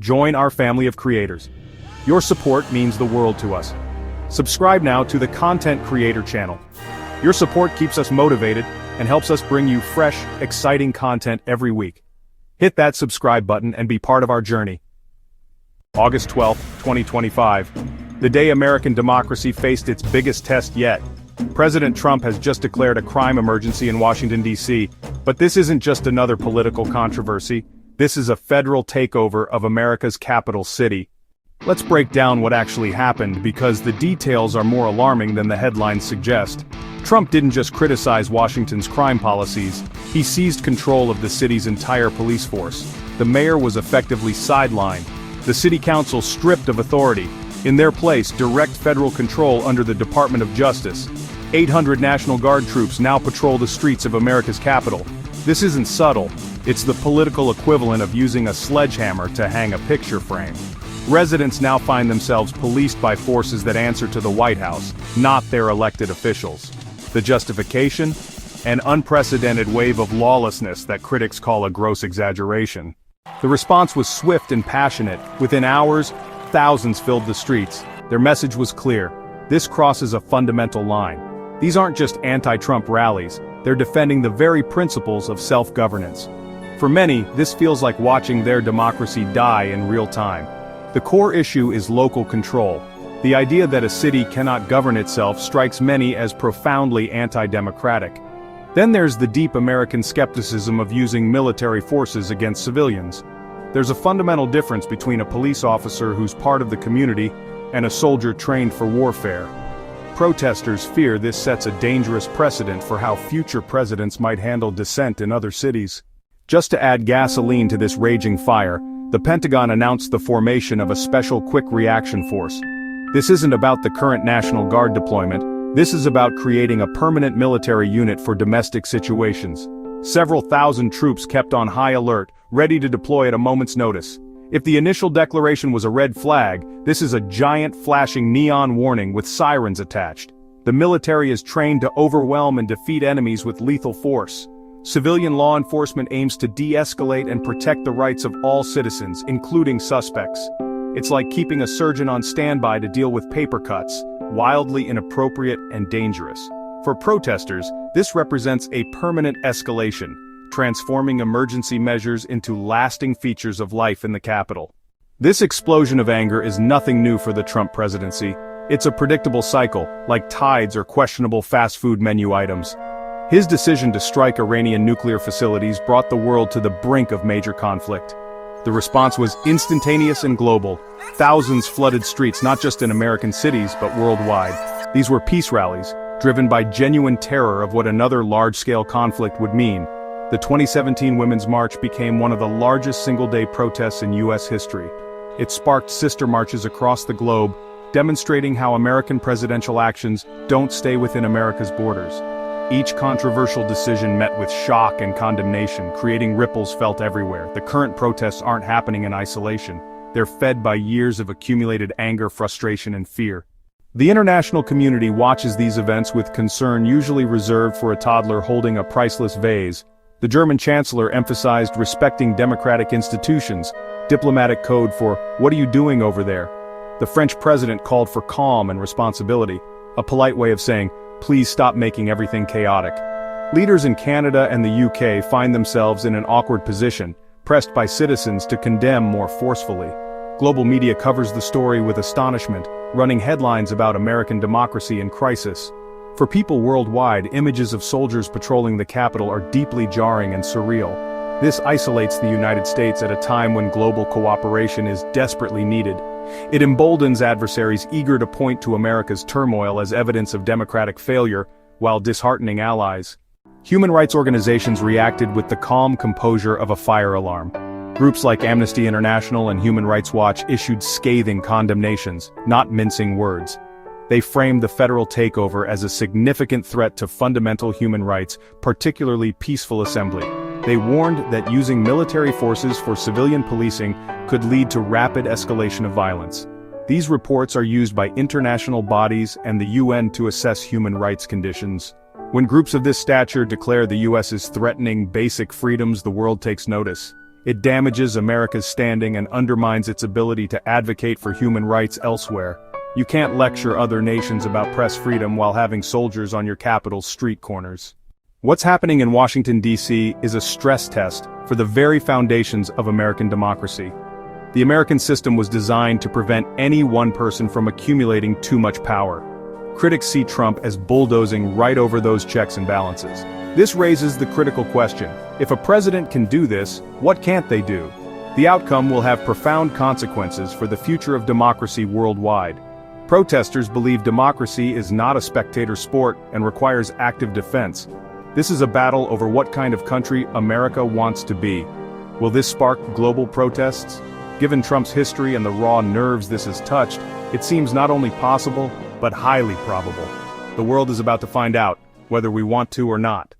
Join our family of creators. Your support means the world to us. Subscribe now to the Content Creator channel. Your support keeps us motivated and helps us bring you fresh, exciting content every week. Hit that subscribe button and be part of our journey. August 12, 2025. The day American democracy faced its biggest test yet. President Trump has just declared a crime emergency in Washington, D.C., but this isn't just another political controversy. This is a federal takeover of America's capital city. Let's break down what actually happened because the details are more alarming than the headlines suggest. Trump didn't just criticize Washington's crime policies, he seized control of the city's entire police force. The mayor was effectively sidelined. The city council stripped of authority. In their place, direct federal control under the Department of Justice. 800 National Guard troops now patrol the streets of America's capital. This isn't subtle, it's the political equivalent of using a sledgehammer to hang a picture frame. Residents now find themselves policed by forces that answer to the White House, not their elected officials. The justification? An unprecedented wave of lawlessness that critics call a gross exaggeration. The response was swift and passionate. Within hours, thousands filled the streets. Their message was clear. This crosses a fundamental line. These aren't just anti-Trump rallies, they're defending the very principles of self-governance. For many, this feels like watching their democracy die in real time. The core issue is local control. The idea that a city cannot govern itself strikes many as profoundly anti-democratic. Then there's the deep American skepticism of using military forces against civilians. There's a fundamental difference between a police officer who's part of the community and a soldier trained for warfare. Protesters fear this sets a dangerous precedent for how future presidents might handle dissent in other cities. Just to add gasoline to this raging fire, the Pentagon announced the formation of a special quick reaction force. This isn't about the current National Guard deployment, this is about creating a permanent military unit for domestic situations. Several thousand troops kept on high alert, ready to deploy at a moment's notice. If the initial declaration was a red flag, this is a giant flashing neon warning with sirens attached. The military is trained to overwhelm and defeat enemies with lethal force. Civilian law enforcement aims to de-escalate and protect the rights of all citizens, including suspects. It's like keeping a surgeon on standby to deal with paper cuts, wildly inappropriate and dangerous. For protesters, this represents a permanent escalation, transforming emergency measures into lasting features of life in the Capitol. This explosion of anger is nothing new for the Trump presidency. It's a predictable cycle, like tides or questionable fast food menu items. His decision to strike Iranian nuclear facilities brought the world to the brink of major conflict. The response was instantaneous and global. Thousands flooded streets not just in American cities but worldwide. These were peace rallies, driven by genuine terror of what another large-scale conflict would mean. The 2017 Women's March became one of the largest single-day protests in U.S. history. It sparked sister marches across the globe, demonstrating how American presidential actions don't stay within America's borders. Each controversial decision met with shock and condemnation, creating ripples felt everywhere. The current protests aren't happening in isolation. They're fed by years of accumulated anger, frustration, and fear. The international community watches these events with concern usually reserved for a toddler holding a priceless vase. The German chancellor emphasized respecting democratic institutions, diplomatic code for, "What are you doing over there?" The French president called for calm and responsibility, a polite way of saying, "Please stop making everything chaotic." Leaders in Canada and the UK find themselves in an awkward position, pressed by citizens to condemn more forcefully. Global media covers the story with astonishment, running headlines about American democracy in crisis. For people worldwide, images of soldiers patrolling the Capitol are deeply jarring and surreal. This isolates the United States at a time when global cooperation is desperately needed. It emboldens adversaries eager to point to America's turmoil as evidence of democratic failure, while disheartening allies. Human rights organizations reacted with the calm composure of a fire alarm. Groups like Amnesty International and Human Rights Watch issued scathing condemnations, not mincing words. They framed the federal takeover as a significant threat to fundamental human rights, particularly peaceful assembly. They warned that using military forces for civilian policing could lead to rapid escalation of violence. These reports are used by international bodies and the UN to assess human rights conditions. When groups of this stature declare the US is threatening basic freedoms, the world takes notice. It damages America's standing and undermines its ability to advocate for human rights elsewhere. You can't lecture other nations about press freedom while having soldiers on your capital's street corners. What's happening in Washington, D.C. is a stress test for the very foundations of American democracy. The American system was designed to prevent any one person from accumulating too much power. Critics see Trump as bulldozing right over those checks and balances. This raises the critical question: if a president can do this, what can't they do? The outcome will have profound consequences for the future of democracy worldwide. Protesters believe democracy is not a spectator sport and requires active defense. This is a battle over what kind of country America wants to be. Will this spark global protests? Given Trump's history and the raw nerves this has touched, it seems not only possible, but highly probable. The world is about to find out, whether we want to or not.